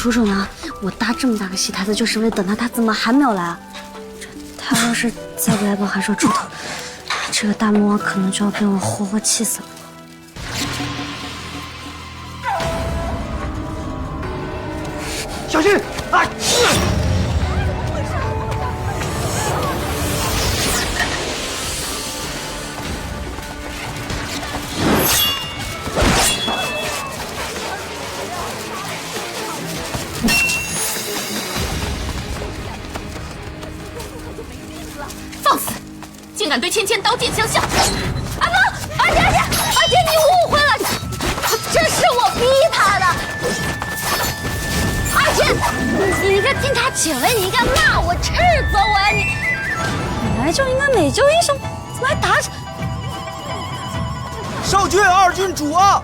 楚楚呢？我搭这么大个戏台子，就是为了等他，他怎么还没有来啊？他要是再不来帮韩少出头，这个大魔王可能就要被我活活气死了。小心！啊！放肆！竟敢对芊芊刀剑相向！阿哥，二姐，你误会了，这是我逼他的。二姐，你个警察请问你应该骂我、斥责我呀！你本来就应该美救英雄，怎么还打起？少君二郡主啊！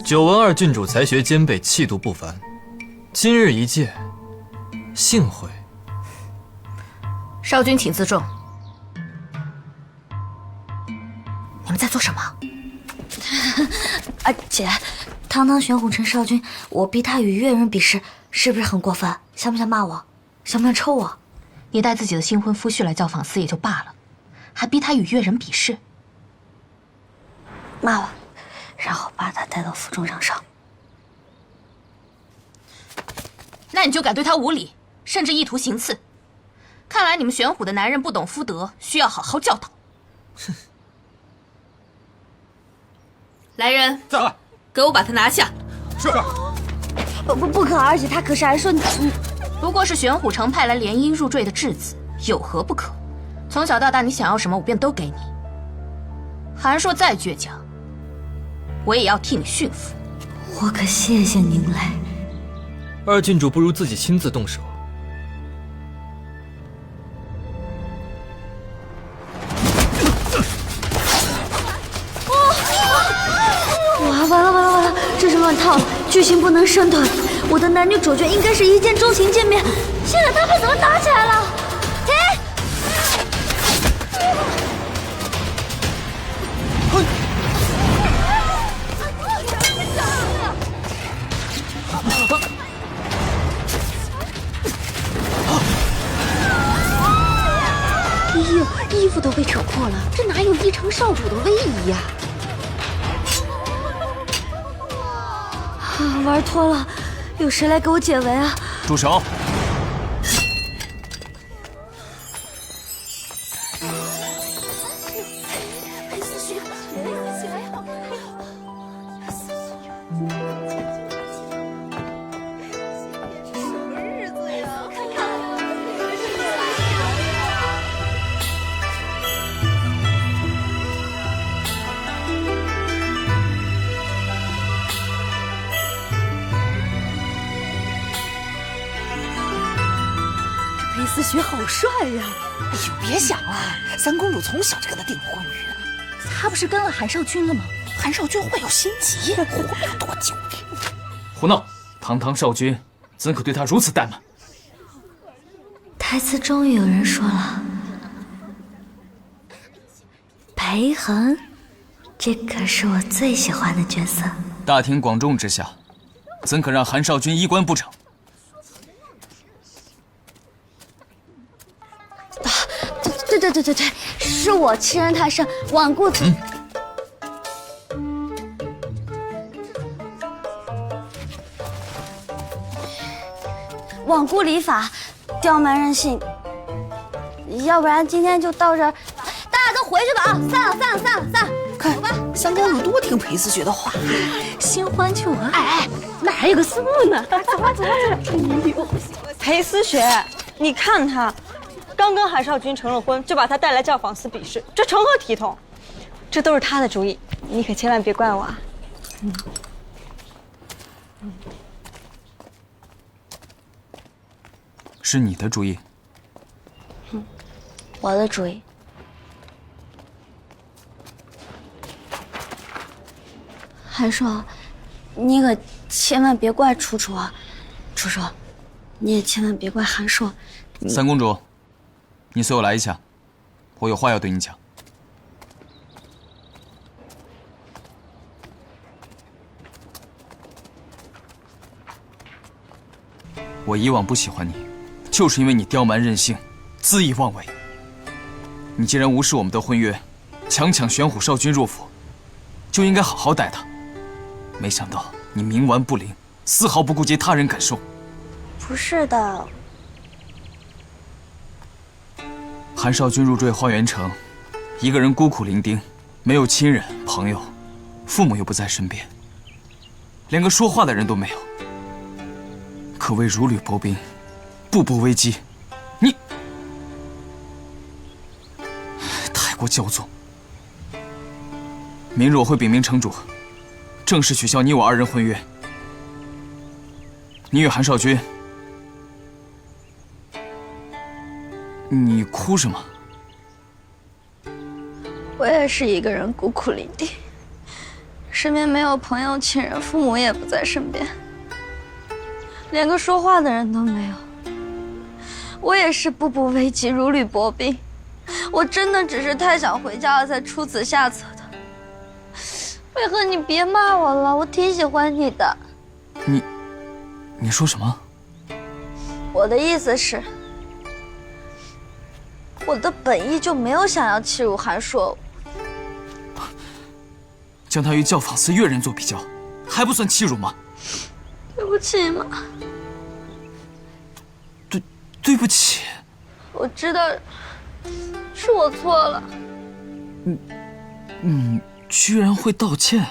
久闻二郡主才学兼备，气度不凡，今日一见，幸会。少君请自重。你们在做什么？啊，姐，堂堂玄虎城少君，我逼他与越人比试，是不是很过分？想不想骂我？想不想抽我？你带自己的新婚夫婿来教坊司也就罢了，还逼他与越人比试？骂我，然后把他带到府中让赏。那你就敢对他无礼，甚至意图行刺。看来你们玄虎的男人不懂夫德，需要好好教导。哼！来人，在，给我把他拿下。是。不可，而且他可是还说你不过是玄虎城派来联姻入赘的质子，有何不可？从小到大，你想要什么，我便都给你。韩硕再倔强，我也要替你驯服。我可谢谢您嘞。二郡主不如自己亲自动手。完了！这是乱套，剧情不能生吞。我的男女主角应该是一见钟情见面，现在他们怎么打起来了？停！哎呦，衣服都被扯破了，这哪有一城少主的威仪呀？玩脱了，有谁来给我解围啊？住手！裴思雪好帅呀！哎呦，别想了，三公主从小就跟他订婚约，他不是跟了韩少君了吗？韩少君会有心急，活不了多久。胡闹！堂堂少君，怎可对他如此怠慢？台词终于有人说了，裴恒，这可是我最喜欢的角色。大庭广众之下，怎可让韩少君衣冠不整？对，是我欺人太甚，罔顾此。罔顾礼法，刁蛮任性。要不然今天就到这儿，大家都回去吧啊！散了，看吧，三公主多听裴思雪的话，新欢旧爱。哎，哪还有个思慕呢？走吧。裴思雪，你看他。刚跟韩少君成了婚，就把他带来教坊司比试，这成何体统？这都是他的主意，你可千万别怪我啊！是你的主意。我的主意。韩硕，你可千万别怪楚楚啊！楚楚，你也千万别怪韩硕。三公主，你随我来一下，我有话要对你讲。我以往不喜欢你，就是因为你刁蛮任性，恣意妄为。你既然无视我们的婚约，强抢玄虎少君入府，就应该好好待他。没想到你冥顽不灵，丝毫不顾及他人感受。不是的，韩少君入赘花园城，一个人孤苦伶仃，没有亲人朋友，父母又不在身边，连个说话的人都没有，可谓如履薄冰，步步危机。你太过骄纵。明日我会禀明城主，正式取消你我二人婚约。你与韩少君，你哭什么？我也是一个人孤苦伶仃，身边没有朋友亲人，父母也不在身边，连个说话的人都没有。我也是步步危机，如履薄冰。我真的只是太想回家了，才出此下策的。为何你别骂我了？我挺喜欢你的。你说什么？我的意思是，我的本意就没有想要欺辱韩硕。将他与教坊司越人做比较，还不算欺辱吗？对不起嘛。对不起。我知道是我错了。你居然会道歉？